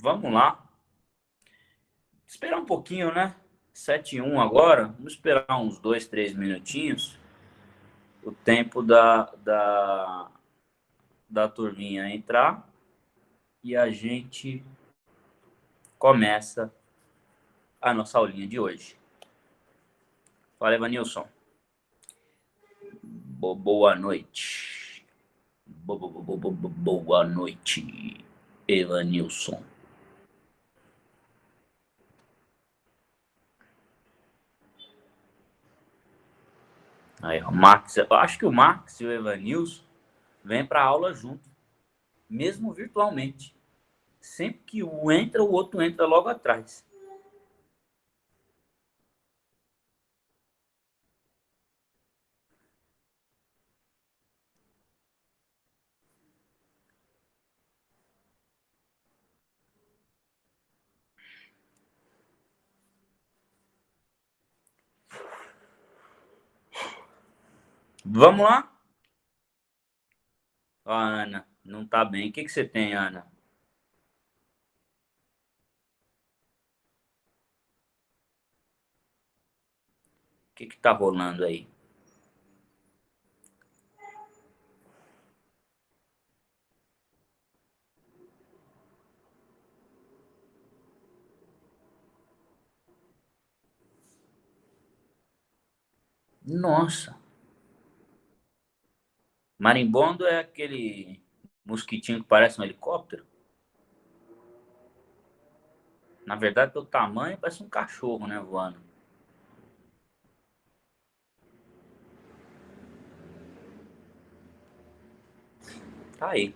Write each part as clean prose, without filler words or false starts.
Vamos lá. Esperar um pouquinho, né? 7:01 agora. Vamos esperar uns 2, 3 minutinhos. O tempo da turminha entrar. E a gente começa a nossa aulinha de hoje. Fala, Evanilson. Boa noite. Boa noite, Evanilson. Aí, o Max, eu acho que o Max e o Evanilson vêm para a aula junto, mesmo virtualmente. Sempre que um entra, o outro entra logo atrás. Vamos lá? Ó, a Ana, não tá bem. O que você tem, Ana? O que tá rolando aí? Nossa. Marimbondo é aquele mosquitinho que parece um helicóptero? Na verdade, pelo tamanho, parece um cachorro, né, voando. Tá aí.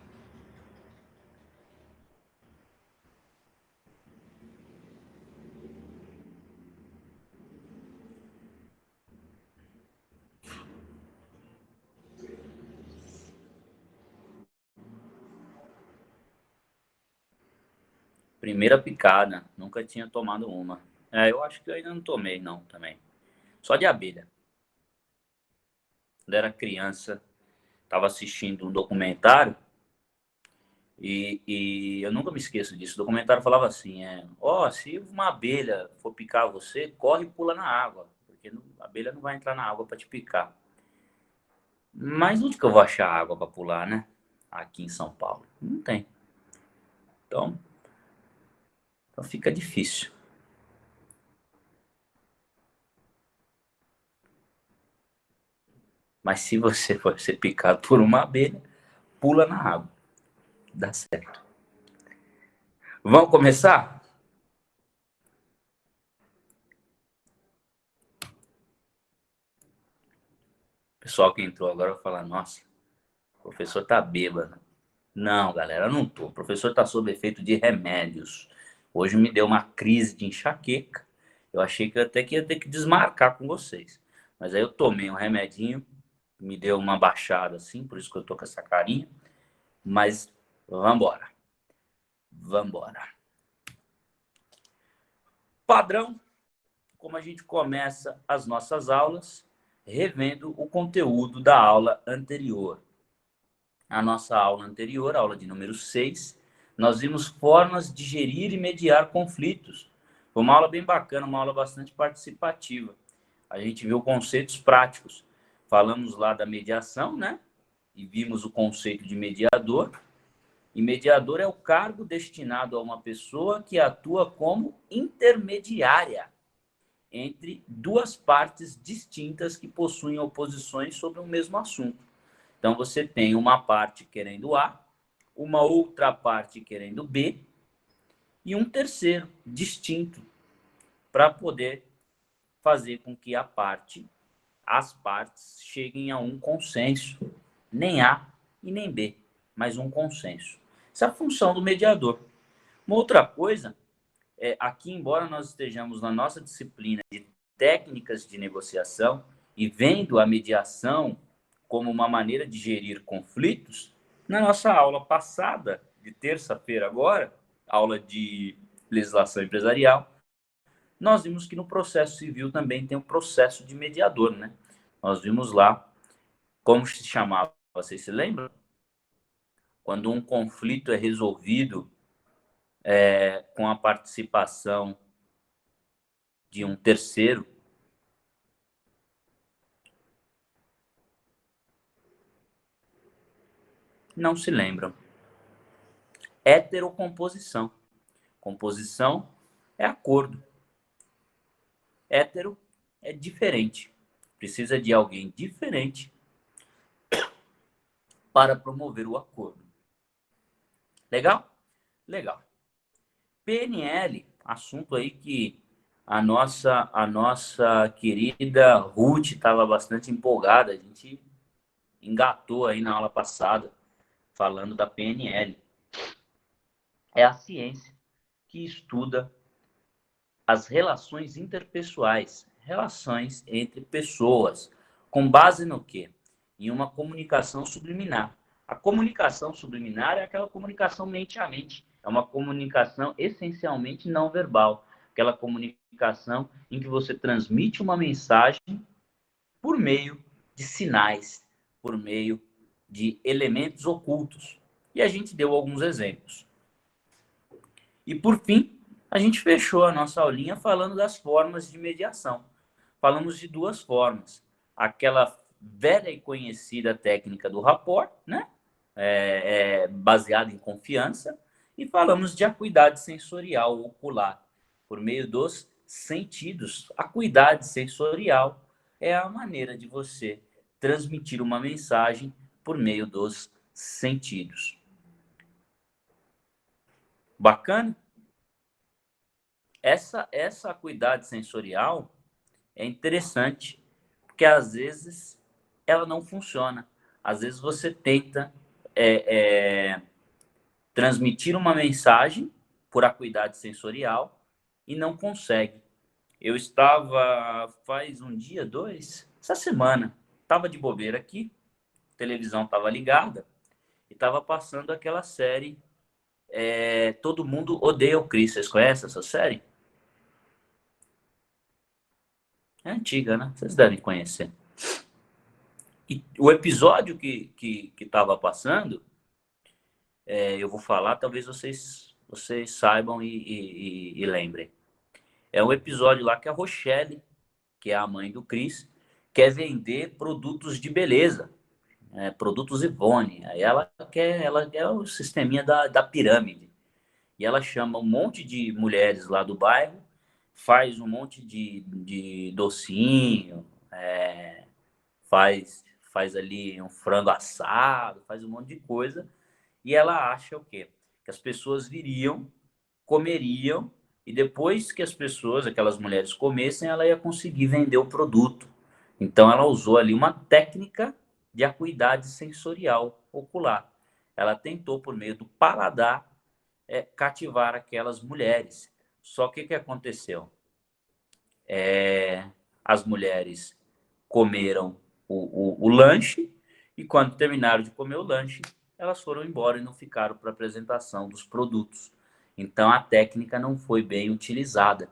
Primeira picada. Nunca tinha tomado uma. Eu acho que eu ainda não tomei, não, também. Só de abelha. Quando era criança, tava assistindo um documentário e eu nunca me esqueço disso. O documentário falava assim, se uma abelha for picar você, corre e pula na água, porque a abelha não vai entrar na água para te picar. Mas onde que eu vou achar água para pular, né? Aqui em São Paulo. Não tem. Então fica difícil. Mas se você for ser picado por uma abelha, pula na água. Dá certo. Vamos começar? O pessoal que entrou agora vai falar, nossa, o professor tá bêbado. Não, galera, eu não tô. O professor tá sob efeito de remédios. Hoje me deu uma crise de enxaqueca. Eu achei que eu até que ia ter que desmarcar com vocês. Mas aí eu tomei um remedinho, me deu uma baixada assim, por isso que eu tô com essa carinha. Mas vambora. Vambora. Padrão, como a gente começa as nossas aulas, revendo o conteúdo da aula anterior. A nossa aula anterior, a aula de número 6, nós vimos formas de gerir e mediar conflitos. Foi uma aula bem bacana, uma aula bastante participativa. A gente viu conceitos práticos. Falamos lá da mediação, né? E vimos o conceito de mediador. E mediador é o cargo destinado a uma pessoa que atua como intermediária entre duas partes distintas que possuem oposições sobre o mesmo assunto. Então, você tem uma parte querendo A, uma outra parte querendo B e um terceiro distinto para poder fazer com que as partes cheguem a um consenso. Nem A e nem B, mas um consenso. Essa é a função do mediador. Uma outra coisa aqui, embora nós estejamos na nossa disciplina de técnicas de negociação e vendo a mediação como uma maneira de gerir conflitos, na nossa aula passada, de terça-feira agora, aula de legislação empresarial, nós vimos que no processo civil também tem um processo de mediador, né? Nós vimos lá como se chamava, vocês se lembram? Quando um conflito é resolvido com a participação de um terceiro. Não se lembram. Heterocomposição. Composição é acordo. Hétero é diferente. Precisa de alguém diferente para promover o acordo. Legal? Legal. PNL, assunto aí que a nossa querida Ruth estava bastante empolgada. A gente engatou aí na aula passada falando da PNL. É a ciência que estuda as relações interpessoais, relações entre pessoas, com base no quê? Em uma comunicação subliminar. A comunicação subliminar é aquela comunicação mente a mente. É uma comunicação essencialmente não verbal. Aquela comunicação em que você transmite uma mensagem por meio de sinais, por meio de elementos ocultos. E a gente deu alguns exemplos. E, por fim, a gente fechou a nossa aulinha falando das formas de mediação. Falamos de duas formas. Aquela velha e conhecida técnica do rapport, né? Baseada em confiança. E falamos de acuidade sensorial ocular, por meio dos sentidos. A acuidade sensorial é a maneira de você transmitir uma mensagem por meio dos sentidos. Bacana? Essa acuidade sensorial é interessante, porque às vezes ela não funciona. Às vezes você tenta transmitir uma mensagem por acuidade sensorial e não consegue. Eu estava, faz um dia, dois, essa semana, estava de bobeira aqui, a televisão estava ligada e estava passando aquela série Todo Mundo Odeia o Chris. Vocês conhecem essa série? É antiga, né? Vocês devem conhecer. E o episódio que estava passando, eu vou falar, talvez vocês saibam e lembrem. É um episódio lá que a Rochelle, que é a mãe do Chris, quer vender produtos de beleza, produtos Ivone. Aí ela quer o sisteminha da pirâmide. E ela chama um monte de mulheres lá do bairro, faz um monte de docinho, faz ali um frango assado, faz um monte de coisa, e ela acha o quê? Que as pessoas viriam, comeriam, e depois que as pessoas, aquelas mulheres comessem, ela ia conseguir vender o produto. Então ela usou ali uma técnica de acuidade sensorial ocular. Ela tentou, por meio do paladar, cativar aquelas mulheres. Só que o que aconteceu? As mulheres comeram o lanche e quando terminaram de comer o lanche, elas foram embora e não ficaram para a apresentação dos produtos. Então a técnica não foi bem utilizada.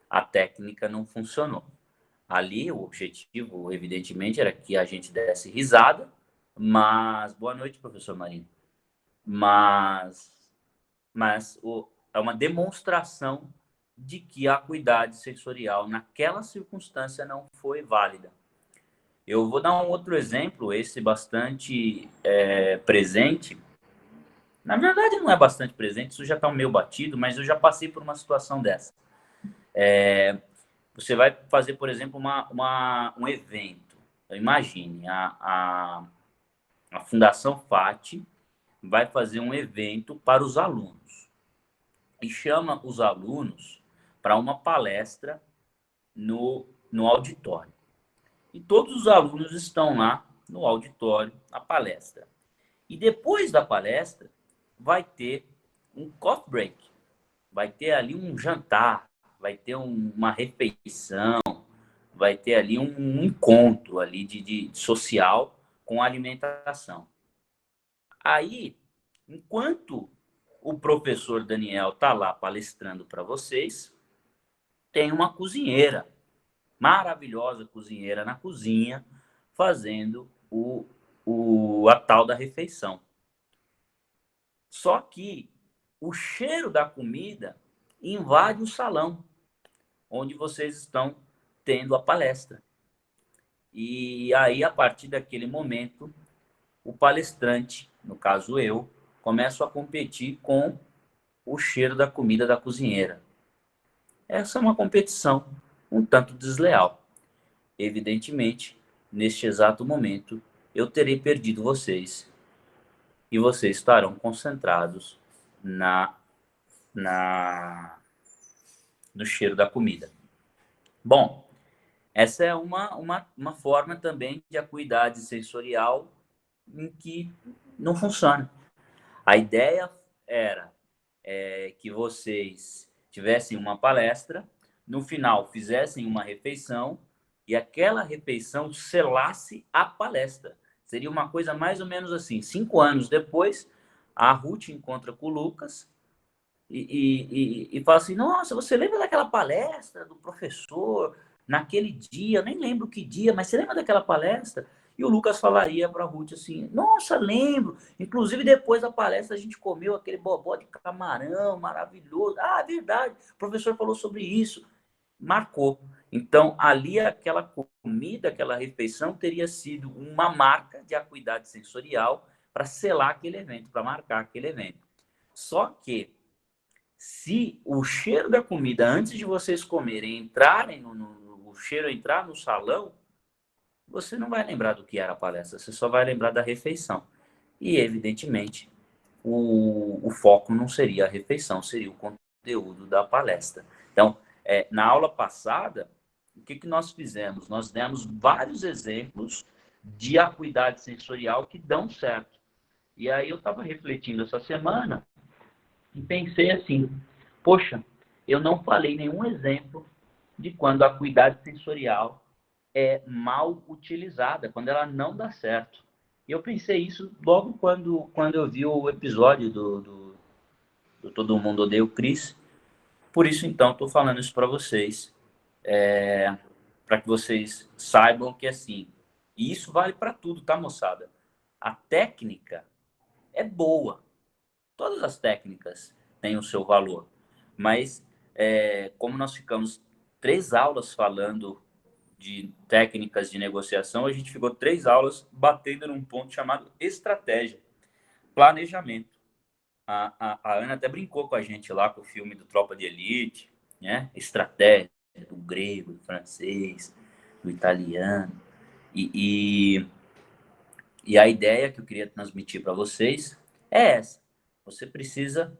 A técnica não funcionou. Ali o objetivo, evidentemente, era que a gente desse risada, mas boa noite, professor Marinho. Mas é uma demonstração de que a acuidade sensorial naquela circunstância não foi válida. Eu vou dar um outro exemplo, esse bastante presente. Na verdade, não é bastante presente, isso já está meio batido, mas eu já passei por uma situação dessa. Você vai fazer, por exemplo, um evento. Imagine, a Fundação FAT vai fazer um evento para os alunos e chama os alunos para uma palestra no auditório. E todos os alunos estão lá no auditório, na palestra. E depois da palestra, vai ter um coffee break, vai ter ali um jantar, vai ter uma refeição, vai ter ali um encontro ali de social com alimentação. Aí, enquanto o professor Daniel está lá palestrando para vocês, tem uma cozinheira, maravilhosa cozinheira na cozinha, fazendo a tal da refeição. Só que o cheiro da comida invade o salão onde vocês estão tendo a palestra. E aí, a partir daquele momento, o palestrante, no caso eu, começo a competir com o cheiro da comida da cozinheira. Essa é uma competição um tanto desleal. Evidentemente, neste exato momento, eu terei perdido vocês e vocês estarão concentrados na, na no cheiro da comida. Bom, essa é uma forma também de acuidade sensorial em que não funciona. A ideia era que vocês tivessem uma palestra, no final fizessem uma refeição e aquela refeição selasse a palestra. Seria uma coisa mais ou menos assim. 5 anos depois, a Ruth encontra com o Lucas e fala assim, nossa, você lembra daquela palestra do professor naquele dia? Eu nem lembro que dia, mas você lembra daquela palestra? E o Lucas falaria para a Ruth assim, nossa, lembro. Inclusive, depois da palestra, a gente comeu aquele bobó de camarão maravilhoso. Ah, é verdade, o professor falou sobre isso. Marcou. Então, ali, aquela comida, aquela refeição, teria sido uma marca de acuidade sensorial para selar aquele evento, para marcar aquele evento. Só que, se o cheiro da comida, antes de vocês comerem, entrarem o cheiro entrar no salão, você não vai lembrar do que era a palestra, você só vai lembrar da refeição. E, evidentemente, o foco não seria a refeição, seria o conteúdo da palestra. Então, na aula passada, o que nós fizemos? Nós demos vários exemplos de acuidade sensorial que dão certo. E aí eu estava refletindo essa semana e pensei assim, poxa, eu não falei nenhum exemplo de quando a acuidade sensorial é mal utilizada, quando ela não dá certo. E eu pensei isso logo quando eu vi o episódio do Todo Mundo Odeia o Chris. Por isso, então, estou falando isso para vocês, para que vocês saibam que, assim, e isso vale para tudo, tá, moçada? A técnica é boa. Todas as técnicas têm o seu valor. Mas, como nós ficamos 3 aulas falando de técnicas de negociação, a gente ficou 3 aulas batendo num ponto chamado estratégia, planejamento. A Ana até brincou com a gente lá com o filme do Tropa de Elite, né? Estratégia do grego, do francês, do italiano. E, e a ideia que eu queria transmitir para vocês é essa. Você precisa,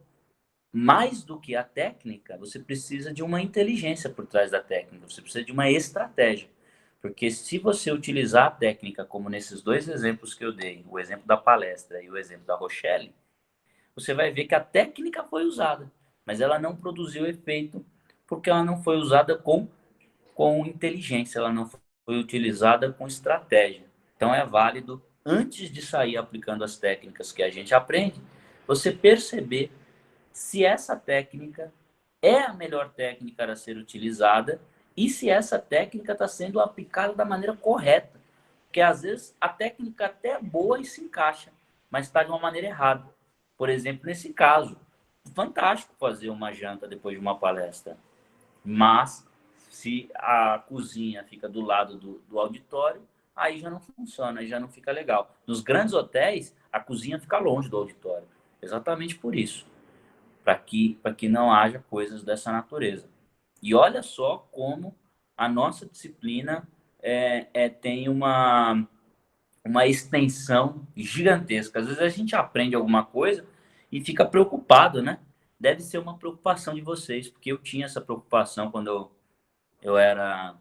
mais do que a técnica, você precisa de uma inteligência por trás da técnica. Você precisa de uma estratégia. Porque se você utilizar a técnica, como nesses 2 exemplos que eu dei, o exemplo da palestra e o exemplo da Rochelle, você vai ver que a técnica foi usada, mas ela não produziu efeito porque ela não foi usada com inteligência, ela não foi utilizada com estratégia. Então é válido, antes de sair aplicando as técnicas que a gente aprende, você perceber se essa técnica é a melhor técnica a ser utilizada e se essa técnica está sendo aplicada da maneira correta. Porque às vezes a técnica até é boa e se encaixa, mas está de uma maneira errada. Por exemplo, nesse caso, fantástico fazer uma janta depois de uma palestra, mas se a cozinha fica do lado do auditório, aí já não funciona, já não fica legal. Nos grandes hotéis, a cozinha fica longe do auditório, exatamente por isso, para que não haja coisas dessa natureza. E olha só como a nossa disciplina tem uma extensão gigantesca. Às vezes a gente aprende alguma coisa e fica preocupado, né? Deve ser uma preocupação de vocês, porque eu tinha essa preocupação quando eu era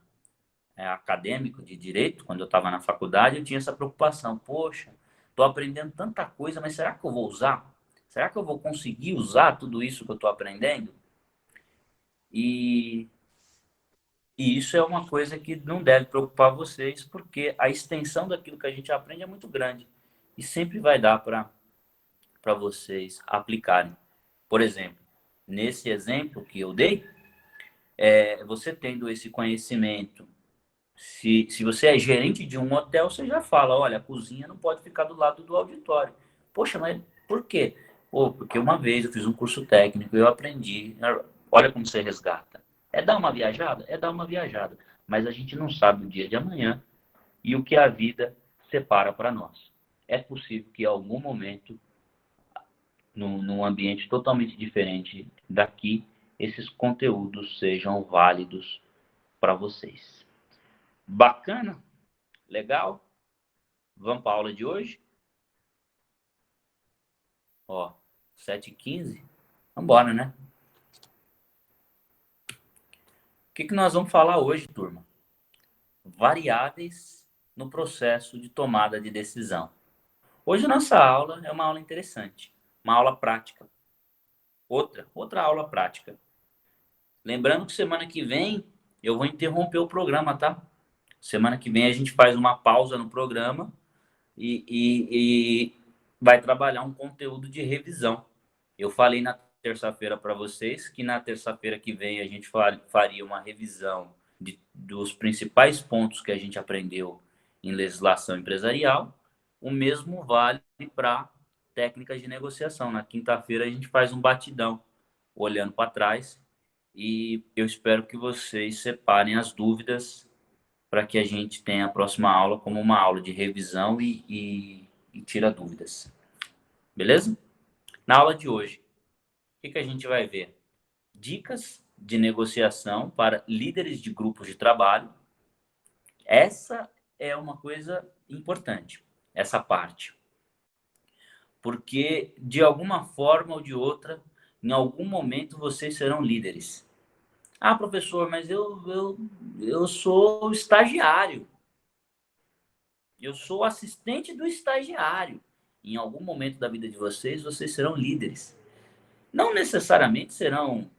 acadêmico de direito, quando eu estava na faculdade, eu tinha essa preocupação. Poxa, estou aprendendo tanta coisa, mas será que eu vou usar? Será que eu vou conseguir usar tudo isso que eu estou aprendendo? E, e isso é uma coisa que não deve preocupar vocês, porque a extensão daquilo que a gente aprende é muito grande. E sempre vai dar para vocês aplicarem. Por exemplo, nesse exemplo que eu dei, você tendo esse conhecimento, se você é gerente de um hotel, você já fala, olha, a cozinha não pode ficar do lado do auditório. Poxa, mas por quê? Pô, porque uma vez eu fiz um curso técnico, eu aprendi. Olha como você resgata. É dar uma viajada? É dar uma viajada. Mas a gente não sabe o dia de amanhã e o que a vida separa para nós. É possível que em algum momento, num ambiente totalmente diferente daqui, esses conteúdos sejam válidos para vocês. Bacana? Legal? Vamos para a aula de hoje? Ó, 7h15. Vamos embora, né? O que nós vamos falar hoje, turma? Variáveis no processo de tomada de decisão. Hoje a nossa aula é uma aula interessante, uma aula prática. Outra aula prática. Lembrando que semana que vem eu vou interromper o programa, tá? Semana que vem a gente faz uma pausa no programa e vai trabalhar um conteúdo de revisão. Eu falei na terça-feira para vocês que na terça-feira que vem a gente faria uma revisão dos principais pontos que a gente aprendeu em legislação empresarial. O mesmo vale para técnicas de negociação. Na quinta-feira a gente faz um batidão, olhando para trás, e eu espero que vocês separem as dúvidas para que a gente tenha a próxima aula como uma aula de revisão e tira dúvidas. Beleza? Na aula de hoje, o que a gente vai ver? Dicas de negociação para líderes de grupos de trabalho. Essa é uma coisa importante, essa parte. Porque, de alguma forma ou de outra, em algum momento vocês serão líderes. Ah, professor, mas eu sou estagiário. Eu sou assistente do estagiário. Em algum momento da vida de vocês, vocês serão líderes. Não necessariamente serão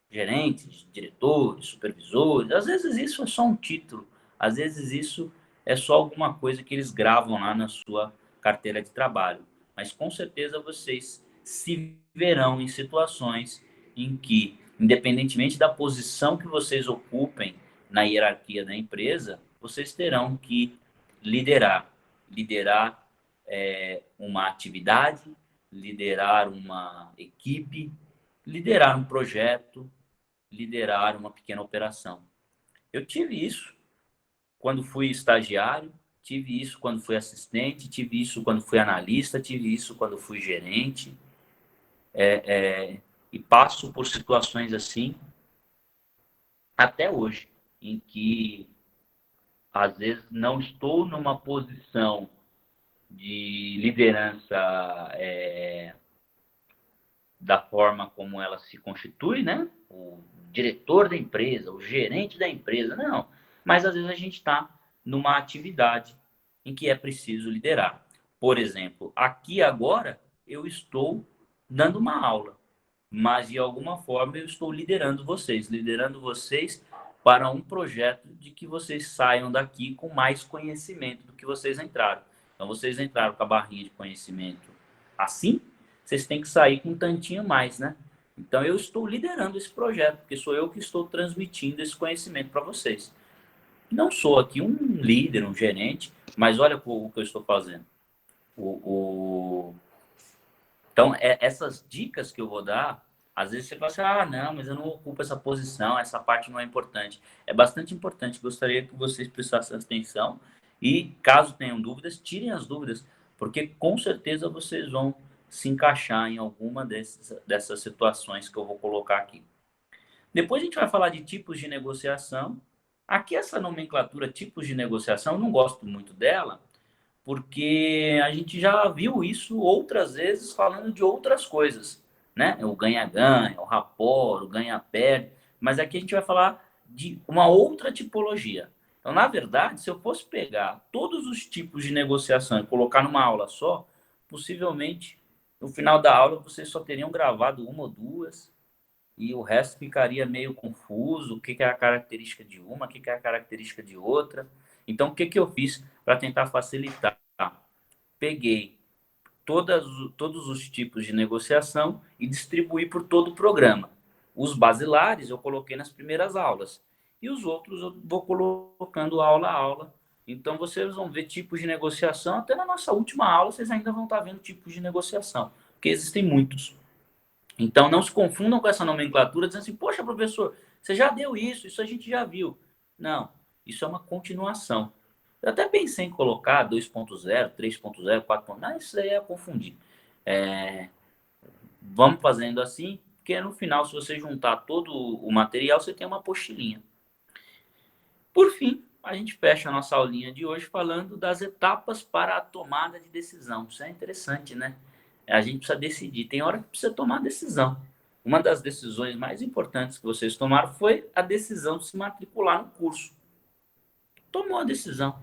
gerentes, diretores, supervisores. Às vezes isso é só um título. Às vezes isso é só alguma coisa que eles gravam lá na sua carteira de trabalho. Mas com certeza vocês se verão em situações em que, independentemente da posição que vocês ocupem na hierarquia da empresa, vocês terão que liderar. Liderar uma atividade, liderar uma equipe, liderar um projeto, liderar uma pequena operação. Eu tive isso quando fui estagiário, tive isso quando fui assistente, tive isso quando fui analista, tive isso quando fui gerente, e passo por situações assim até hoje, em que às vezes não estou numa posição de liderança da forma como ela se constitui, né? O diretor da empresa, o gerente da empresa, não. Mas às vezes a gente está numa atividade em que é preciso liderar. Por exemplo, aqui agora eu estou dando uma aula, mas de alguma forma eu estou liderando vocês para um projeto de que vocês saiam daqui com mais conhecimento do que vocês entraram. Então vocês entraram com a barrinha de conhecimento assim, vocês têm que sair com um tantinho mais, né? Então eu estou liderando esse projeto, porque sou eu que estou transmitindo esse conhecimento para vocês. Não sou aqui um líder, um gerente, mas olha o que eu estou fazendo. Então, essas dicas que eu vou dar, às vezes você fala assim, ah, não, mas eu não ocupo essa posição, essa parte não é importante. É bastante importante, gostaria que vocês prestassem atenção e, caso tenham dúvidas, tirem as dúvidas, porque com certeza vocês vão se encaixar em alguma dessas situações que eu vou colocar aqui. Depois a gente vai falar de tipos de negociação. Aqui essa nomenclatura tipos de negociação, eu não gosto muito dela, porque a gente já viu isso outras vezes falando de outras coisas, né? O ganha-ganha, o rapport, o ganha-perde, mas aqui a gente vai falar de uma outra tipologia. Então, na verdade, se eu fosse pegar todos os tipos de negociação e colocar numa aula só, possivelmente no final da aula vocês só teriam gravado uma ou duas e o resto ficaria meio confuso, o que é a característica de uma, o que é a característica de outra. Então, o que eu fiz para tentar facilitar? Peguei todos os tipos de negociação e distribuí por todo o programa. Os basilares eu coloquei nas primeiras aulas e os outros eu vou colocando aula a aula. Então, vocês vão ver tipos de negociação. Até na nossa última aula, vocês ainda vão estar vendo tipos de negociação. porque existem muitos. Então, não se confundam com essa nomenclatura, dizendo assim, poxa, professor, você já deu isso a gente já viu. Não, isso é uma continuação. Eu até pensei em colocar 2.0, 3.0, 4.0, mas isso aí é confundir. Vamos fazendo assim, porque no final, se você juntar todo o material, você tem uma apostilinha. Por fim, a gente fecha a nossa aulinha de hoje falando das etapas para a tomada de decisão. Isso é interessante, né? A gente precisa decidir. Tem hora que precisa tomar decisão. Uma das decisões mais importantes que vocês tomaram foi a decisão de se matricular no curso. Tomou a decisão.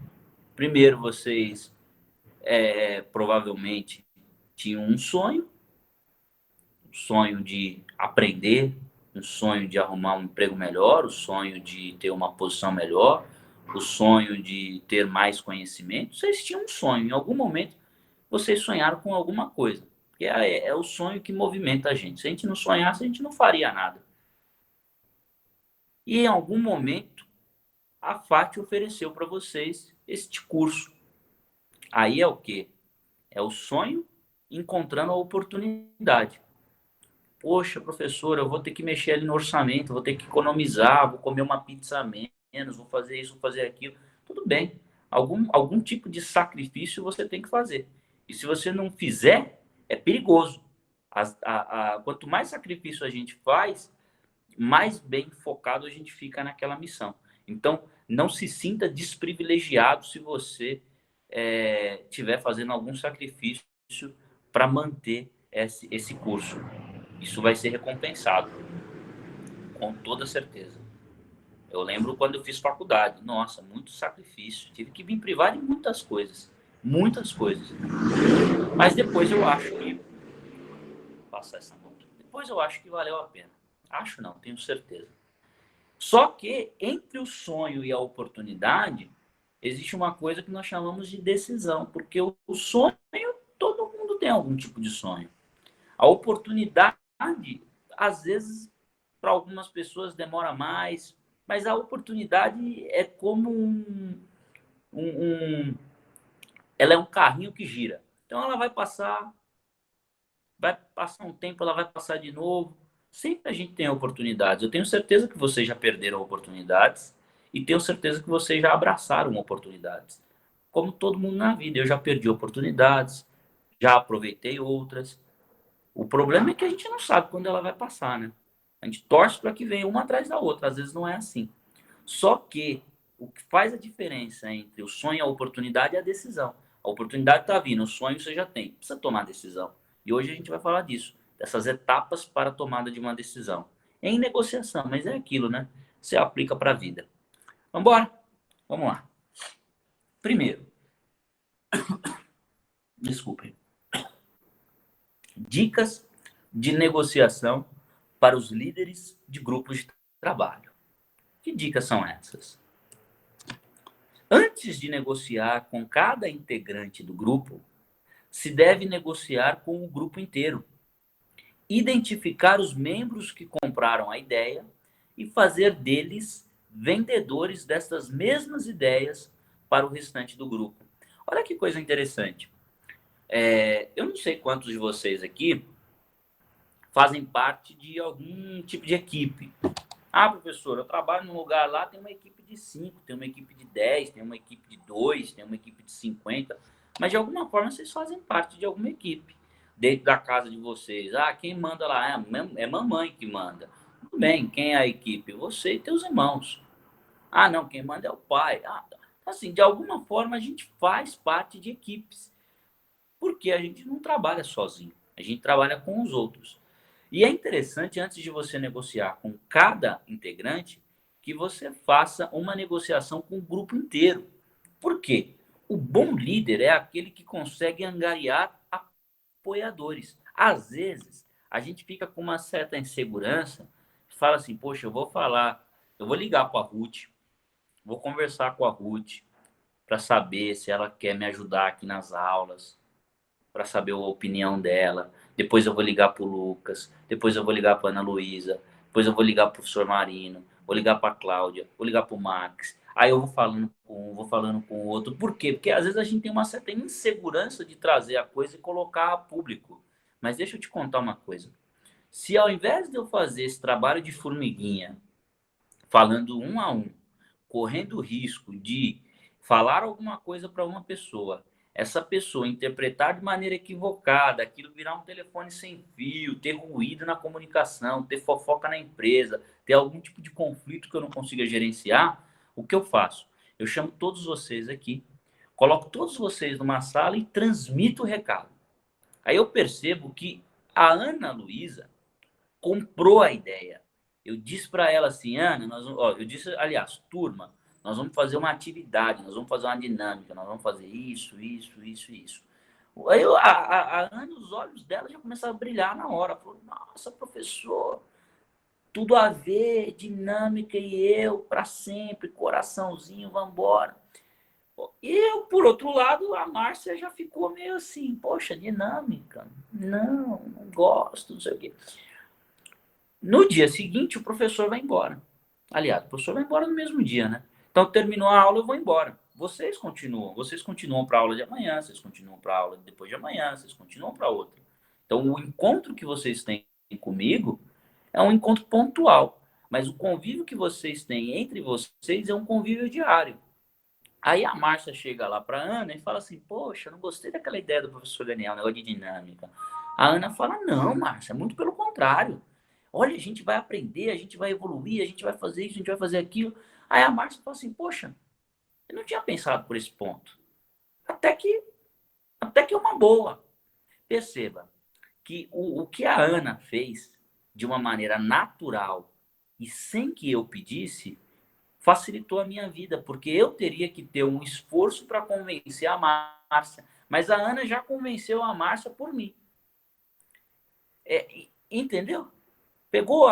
Primeiro, vocês provavelmente tinham um sonho de aprender, um sonho de arrumar um emprego melhor, o sonho de ter uma posição melhor, o sonho de ter mais conhecimento. Vocês tinham um sonho. Em algum momento, vocês sonharam com alguma coisa. Porque é o sonho que movimenta a gente. Se a gente não sonhasse, a gente não faria nada. E em algum momento, a FAT ofereceu para vocês este curso. Aí é o quê? É o sonho encontrando a oportunidade. Poxa, professor, eu vou ter que mexer ali no orçamento, vou ter que economizar, vou comer uma pizza a menos, vou fazer isso, vou fazer aquilo. Tudo bem. Algum tipo de sacrifício você tem que fazer. E se você não fizer, é perigoso. Quanto mais sacrifício a gente faz, mais bem focado a gente fica naquela missão. Então, não se sinta desprivilegiado se você estiver fazendo algum sacrifício para manter esse curso. Isso vai ser recompensado, com toda certeza. Eu lembro quando eu fiz faculdade. Nossa, muito sacrifício. Tive que me privar de muitas coisas. Muitas coisas. Mas depois eu acho que... Passar essa moto. Depois eu acho que valeu a pena. Acho não, tenho certeza. Só que entre o sonho e a oportunidade, existe uma coisa que nós chamamos de decisão. Porque o sonho, todo mundo tem algum tipo de sonho. A oportunidade, às vezes, para algumas pessoas demora mais, mas a oportunidade é como ela é um carrinho que gira. Então ela vai passar um tempo, ela vai passar de novo. Sempre a gente tem oportunidades. Eu tenho certeza que vocês já perderam oportunidades e tenho certeza que vocês já abraçaram oportunidades. Como todo mundo na vida, eu já perdi oportunidades, já aproveitei outras. O problema é que a gente não sabe quando ela vai passar, né? A gente torce para que venha uma atrás da outra. Às vezes não é assim. Só que o que faz a diferença entre o sonho e a oportunidade é a decisão. A oportunidade está vindo, o sonho você já tem. Precisa tomar a decisão. E hoje a gente vai falar disso, dessas etapas para a tomada de uma decisão. É em negociação, mas é aquilo, né? Você aplica para a vida. Vamos embora? Vamos lá. Primeiro, desculpem. Dicas de negociação para os líderes de grupos de trabalho. Que dicas são essas? Antes de negociar com cada integrante do grupo, se deve negociar com o grupo inteiro. Identificar os membros que compraram a ideia e fazer deles vendedores dessas mesmas ideias para o restante do grupo. Olha que coisa interessante. Eu não sei quantos de vocês aqui fazem parte de algum tipo de equipe. Ah, professor, eu trabalho num lugar lá, tem uma equipe de 5, tem uma equipe de 10, tem uma equipe de 2, tem uma equipe de 50. Mas de alguma forma vocês fazem parte de alguma equipe. Dentro da casa de vocês. Ah, quem manda lá? É mamãe que manda. Tudo bem, quem é a equipe? Você e teus irmãos. Ah, não, quem manda é o pai. Ah, assim, de alguma forma a gente faz parte de equipes. Porque a gente não trabalha sozinho. A gente trabalha com os outros. E é interessante, antes de você negociar com cada integrante, que você faça uma negociação com o grupo inteiro. Por quê? O bom líder é aquele que consegue angariar apoiadores. Às vezes, a gente fica com uma certa insegurança, fala assim, poxa, eu vou ligar para a Ruth, vou conversar com a Ruth para saber se ela quer me ajudar aqui nas aulas, para saber a opinião dela. Depois eu vou ligar para o Lucas, depois eu vou ligar para a Ana Luísa, depois eu vou ligar para o professor Marino, vou ligar para a Cláudia, vou ligar para o Max. Aí eu vou falando com um, vou falando com o outro. Por quê? Porque às vezes a gente tem uma certa insegurança de trazer a coisa e colocar a público. Mas deixa eu te contar uma coisa. Se ao invés de eu fazer esse trabalho de formiguinha, falando um a um, correndo o risco de falar alguma coisa para uma pessoa, essa pessoa interpretar de maneira equivocada, aquilo virar um telefone sem fio, ter ruído na comunicação, ter fofoca na empresa, ter algum tipo de conflito que eu não consiga gerenciar, o que eu faço? Eu chamo todos vocês aqui, coloco todos vocês numa sala e transmito o recado. Aí eu percebo que a Ana Luísa comprou a ideia. Eu disse para ela assim, Ana, eu disse, aliás, turma, nós vamos fazer uma atividade, nós vamos fazer uma dinâmica, nós vamos fazer isso, isso, isso, isso. Aí a Ana, os olhos dela já começaram a brilhar na hora. Falou, nossa, professor, tudo a ver, dinâmica e eu, para sempre, coraçãozinho, vamos embora. E eu, por outro lado, a Márcia já ficou meio assim, poxa, dinâmica, não gosto, não sei o quê. No dia seguinte, o professor vai embora. Aliás, o professor vai embora no mesmo dia, né? Então, terminou a aula, eu vou embora. Vocês continuam para a aula de amanhã, vocês continuam para a aula depois de amanhã, vocês continuam para outra. Então, o encontro que vocês têm comigo é um encontro pontual, mas o convívio que vocês têm entre vocês é um convívio diário. Aí a Márcia chega lá para a Ana e fala assim, poxa, não gostei daquela ideia do professor Daniel, negócio de dinâmica. A Ana fala, não, Márcia, muito pelo contrário. Olha, a gente vai aprender, a gente vai evoluir, a gente vai fazer isso, a gente vai fazer aquilo. Aí a Márcia fala assim, poxa, eu não tinha pensado por esse ponto. Até que, até que é uma boa. Perceba que o que a Ana fez de uma maneira natural e sem que eu pedisse, facilitou a minha vida, porque eu teria que ter um esforço para convencer a Márcia. Mas a Ana já convenceu a Márcia por mim. Entendeu? Pegou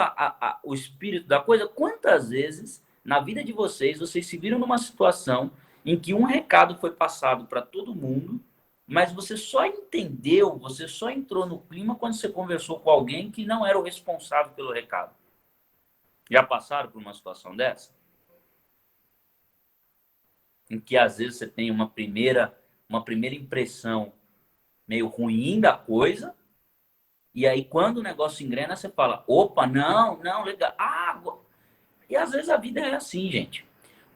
o espírito da coisa? Quantas vezes na vida de vocês se viram numa situação em que um recado foi passado para todo mundo, mas você só entendeu, você só entrou no clima quando você conversou com alguém que não era o responsável pelo recado? Já passaram por uma situação dessa? Em que às vezes você tem uma primeira impressão meio ruim da coisa, e aí quando o negócio engrena, você fala, opa, não, legal, e às vezes a vida é assim, gente.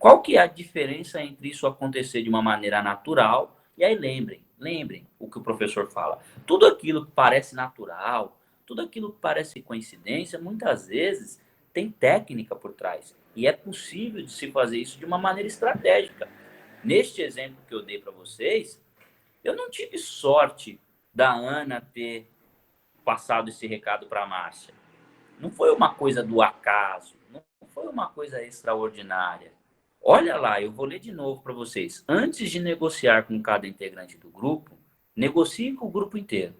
Qual que é a diferença entre isso acontecer de uma maneira natural, e aí lembrem o que o professor fala, tudo aquilo que parece natural, tudo aquilo que parece coincidência, muitas vezes tem técnica por trás, e é possível de se fazer isso de uma maneira estratégica. Neste exemplo que eu dei para vocês, eu não tive sorte da Ana ter passado esse recado para a Márcia. Não foi uma coisa do acaso, não foi uma coisa extraordinária. Olha lá, eu vou ler de novo para vocês. Antes de negociar com cada integrante do grupo, negocie com o grupo inteiro.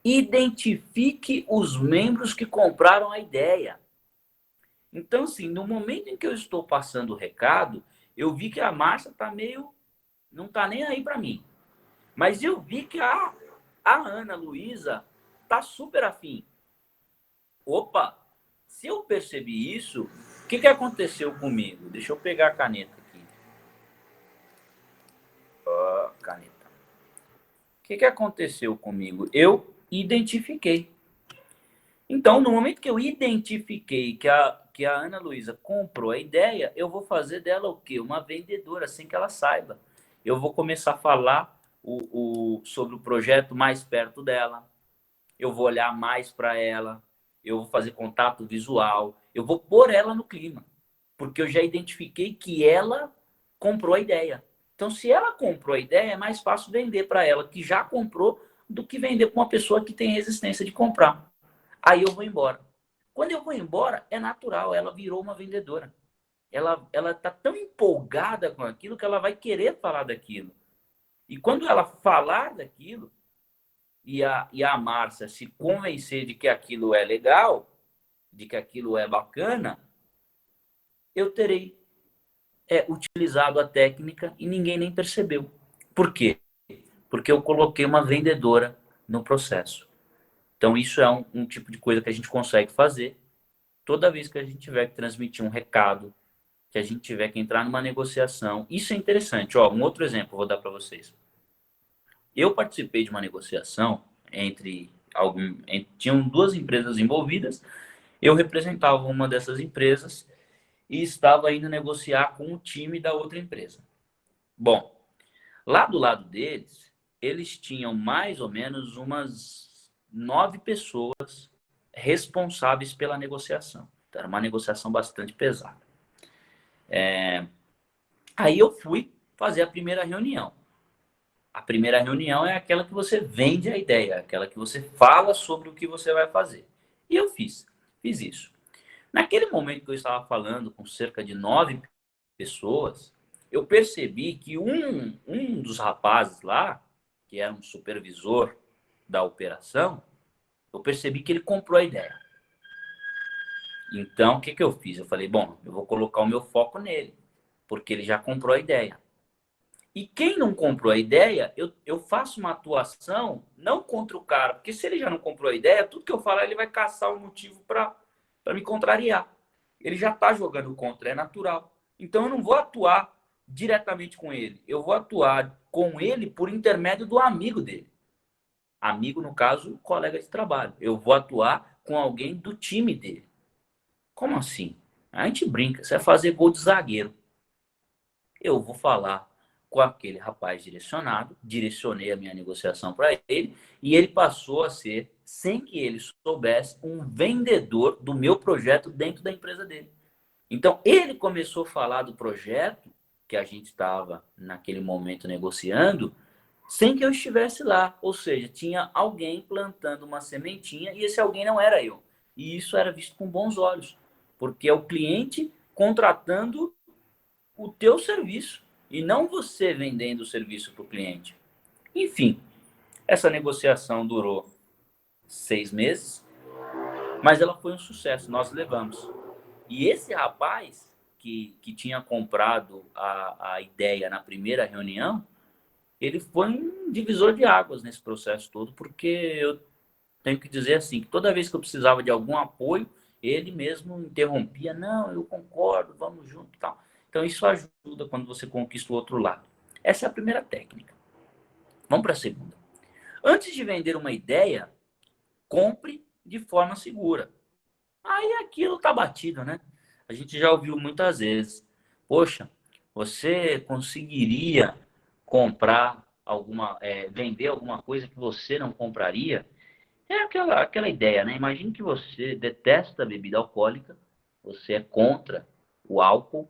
Identifique os membros que compraram a ideia. Então, assim, no momento em que eu estou passando o recado, eu vi que a Márcia está meio... não está nem aí para mim. Mas eu vi que a Ana Luísa tá super afim. Opa, se eu percebi isso, o que aconteceu comigo? Deixa eu pegar a caneta aqui. Caneta. O que aconteceu comigo? Eu identifiquei. Então, no momento que eu identifiquei que a Ana Luísa comprou a ideia, eu vou fazer dela o quê? Uma vendedora, sem que ela saiba. Eu vou começar a falar sobre o projeto mais perto dela. Eu vou olhar mais para ela. Eu vou fazer contato visual. Eu vou pôr ela no clima. Porque eu já identifiquei que ela comprou a ideia. Então, se ela comprou a ideia, é mais fácil vender para ela, que já comprou, do que vender para uma pessoa que tem resistência de comprar. Aí eu vou embora. Quando eu vou embora, é natural, ela virou uma vendedora. Ela tá tão empolgada com aquilo que ela vai querer falar daquilo. E quando ela falar daquilo, e a Márcia se convencer de que aquilo é legal, de que aquilo é bacana, eu terei utilizado a técnica e ninguém nem percebeu. Por quê? Porque eu coloquei uma vendedora no processo. Então, isso é um tipo de coisa que a gente consegue fazer toda vez que a gente tiver que transmitir um recado, que a gente tiver que entrar numa negociação. Isso é interessante. Ó, um outro exemplo eu vou dar para vocês. Eu participei de uma negociação entre tinham duas empresas envolvidas, eu representava uma dessas empresas e estava indo negociar com o time da outra empresa. Bom, lá do lado deles, eles tinham mais ou menos umas 9 pessoas responsáveis pela negociação. Então, era uma negociação bastante pesada. Aí eu fui fazer a primeira reunião. A primeira reunião é aquela que você vende a ideia, aquela que você fala sobre o que você vai fazer. E eu fiz isso. Naquele momento que eu estava falando com cerca de 9 pessoas, eu percebi que um dos rapazes lá, que era um supervisor da operação, eu percebi que ele comprou a ideia. Então, o que eu fiz? Eu falei, bom, eu vou colocar o meu foco nele, porque ele já comprou a ideia. E quem não comprou a ideia, eu faço uma atuação não contra o cara, porque se ele já não comprou a ideia, tudo que eu falar, ele vai caçar um motivo para me contrariar. Ele já está jogando contra, é natural. Então eu não vou atuar diretamente com ele, eu vou atuar com ele por intermédio do amigo dele. Amigo, no caso, colega de trabalho. Eu vou atuar com alguém do time dele. Como assim? A gente brinca, você vai fazer gol de zagueiro. Eu vou falar com aquele rapaz direcionado, direcionei a minha negociação para ele, e ele passou a ser, sem que ele soubesse, um vendedor do meu projeto dentro da empresa dele. Então, ele começou a falar do projeto que a gente estava, naquele momento, negociando, sem que eu estivesse lá. Ou seja, tinha alguém plantando uma sementinha e esse alguém não era eu. E isso era visto com bons olhos, porque é o cliente contratando o teu serviço e não você vendendo o serviço para o cliente. Enfim, essa negociação durou 6 meses, mas ela foi um sucesso, nós levamos. E esse rapaz que tinha comprado a ideia na primeira reunião, ele foi um divisor de águas nesse processo todo, porque eu tenho que dizer assim, que toda vez que eu precisava de algum apoio, ele mesmo interrompia, não, eu concordo, vamos junto e tal. Então isso ajuda quando você conquista o outro lado. Essa é a primeira técnica. Vamos para a segunda. Antes de vender uma ideia, compre de forma segura. Aí aquilo tá batido, né? A gente já ouviu muitas vezes. Poxa, você conseguiria comprar vender alguma coisa que você não compraria? É aquela ideia, né? Imagine que você detesta a bebida alcoólica, você é contra o álcool,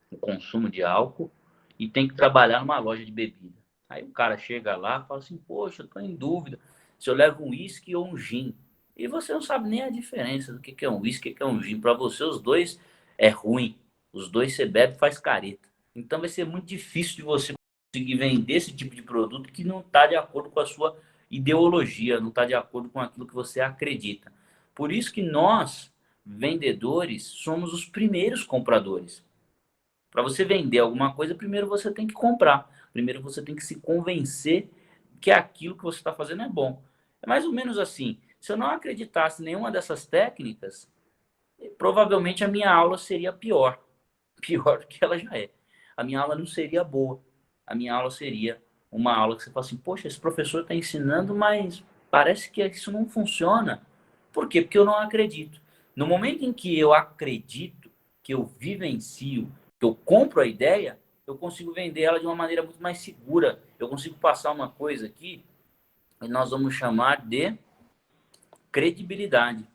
o consumo de álcool, e tem que trabalhar numa loja de bebida. Aí o cara chega lá e fala assim, poxa, eu tô em dúvida se eu levo um uísque ou um gin. E você não sabe nem a diferença do que é um uísque e o que é um gin. Para você, os dois é ruim. Os dois você bebe e faz careta. Então vai ser muito difícil de você conseguir vender esse tipo de produto que não está de acordo com a sua ideologia, não está de acordo com aquilo que você acredita. Por isso que nós, vendedores, somos os primeiros compradores. Para você vender alguma coisa, primeiro você tem que comprar. Primeiro você tem que se convencer que aquilo que você está fazendo é bom. É mais ou menos assim. Se eu não acreditasse em nenhuma dessas técnicas, provavelmente a minha aula seria pior. Pior do que ela já é. A minha aula não seria boa. A minha aula seria uma aula que você fala assim, poxa, esse professor está ensinando, mas parece que isso não funciona. Por quê? Porque eu não acredito. No momento em que eu acredito, que eu vivencio, que eu compro a ideia, eu consigo vender ela de uma maneira muito mais segura. Eu consigo passar uma coisa aqui que nós vamos chamar de credibilidade.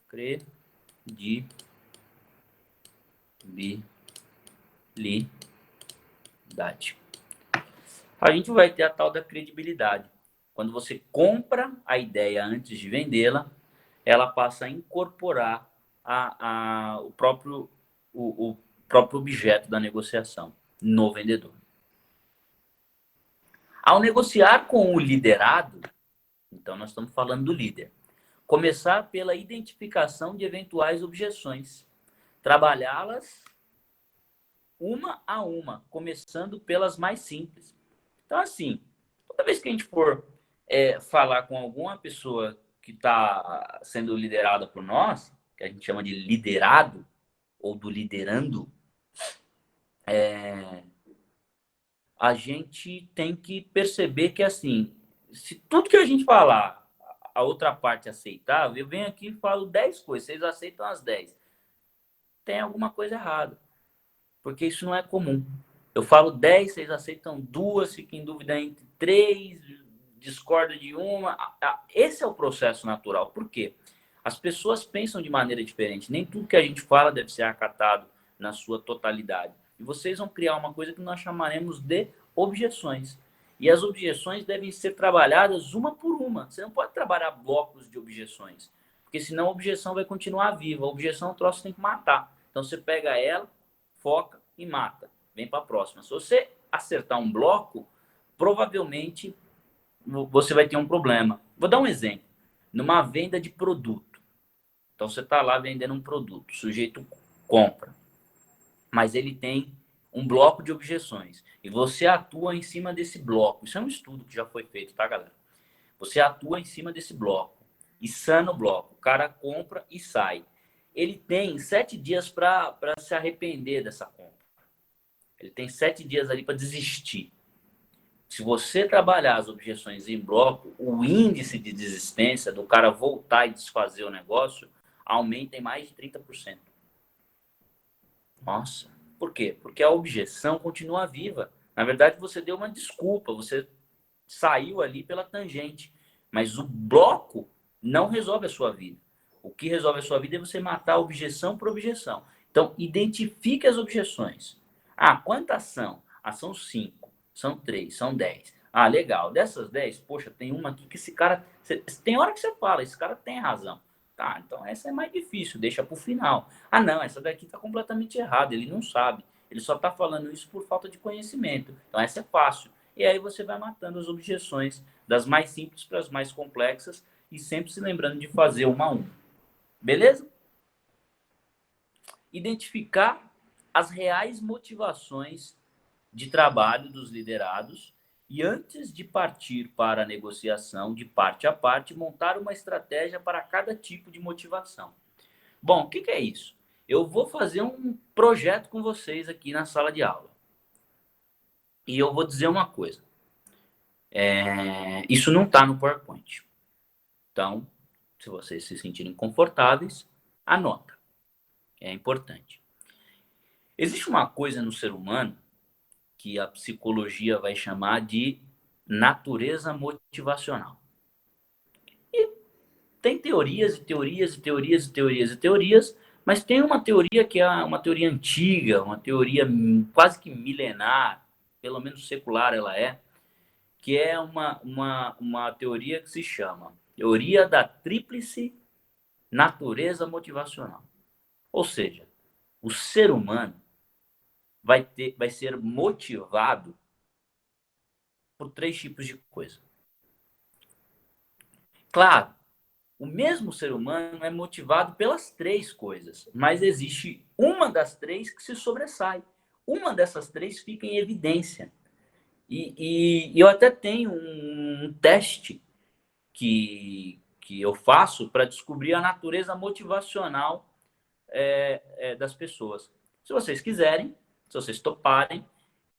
Credibilidade. A gente vai ter a tal da credibilidade. Quando você compra a ideia antes de vendê-la, ela passa a incorporar o próprio objeto da negociação no vendedor. Ao negociar com o liderado, então nós estamos falando do líder, começar pela identificação de eventuais objeções, trabalhá-las uma a uma, começando pelas mais simples. Então, assim, toda vez que a gente for falar com alguma pessoa que está sendo liderada por nós, que a gente chama de liderado ou do liderando, a gente tem que perceber que, assim, se tudo que a gente falar, a outra parte aceitar, eu venho aqui e falo 10 coisas, vocês aceitam as 10. Tem alguma coisa errada, porque isso não é comum. Eu falo 10, vocês aceitam duas, fica em dúvida entre três, discorda de uma. Esse é o processo natural. Por quê? As pessoas pensam de maneira diferente. Nem tudo que a gente fala deve ser acatado na sua totalidade. E vocês vão criar uma coisa que nós chamaremos de objeções. E as objeções devem ser trabalhadas uma por uma. Você não pode trabalhar blocos de objeções, porque senão a objeção vai continuar viva. A objeção é um troço que tem que matar. Então você pega ela, foca e mata. Vem para a próxima. Se você acertar um bloco, provavelmente você vai ter um problema. Vou dar um exemplo. Numa venda de produto. Então você está lá vendendo um produto, o sujeito compra, mas ele tem um bloco de objeções. E você atua em cima desse bloco. Isso é um estudo que já foi feito, tá, galera? Você atua em cima desse bloco e sana o bloco. O cara compra e sai. Ele tem 7 dias para se arrepender dessa compra. Ele tem 7 dias ali para desistir. Se você trabalhar as objeções em bloco, o índice de desistência do cara voltar e desfazer o negócio aumenta em mais de 30%. Nossa, por quê? Porque a objeção continua viva. Na verdade, você deu uma desculpa, você saiu ali pela tangente, mas o bloco não resolve a sua vida. O que resolve a sua vida é você matar a objeção por objeção. Então, identifique as objeções. Ah, quantas são? Ah, são 5, são 3, são 10. Ah, legal. Dessas 10, poxa, tem uma aqui que esse cara... Tem hora que você fala, esse cara tem razão. Tá, então essa é mais difícil, deixa para o final. Ah, não, essa daqui está completamente errada, ele não sabe. Ele só está falando isso por falta de conhecimento. Então essa é fácil. E aí você vai matando as objeções, das mais simples para as mais complexas, e sempre se lembrando de fazer uma a uma. Beleza? Identificar as reais motivações de trabalho dos liderados e, antes de partir para a negociação de parte a parte, montar uma estratégia para cada tipo de motivação. Bom, o que é isso? Eu vou fazer um projeto com vocês aqui na sala de aula. E eu vou dizer uma coisa. Isso não está no PowerPoint. Então, se vocês se sentirem confortáveis, anota. É importante. Existe uma coisa no ser humano que a psicologia vai chamar de natureza motivacional. E tem teorias e teorias e teorias e teorias e teorias, mas tem uma teoria que é uma teoria antiga, uma teoria quase que milenar, pelo menos secular ela é, que é uma teoria que se chama teoria da tríplice natureza motivacional. Ou seja, o ser humano vai ser motivado por 3 tipos de coisa. Claro, o mesmo ser humano é motivado pelas 3 coisas, mas existe uma das 3 que se sobressai. Uma dessas 3 fica em evidência. E eu até tenho um teste que eu faço para descobrir a natureza motivacional das pessoas. Se vocês quiserem, se vocês toparem,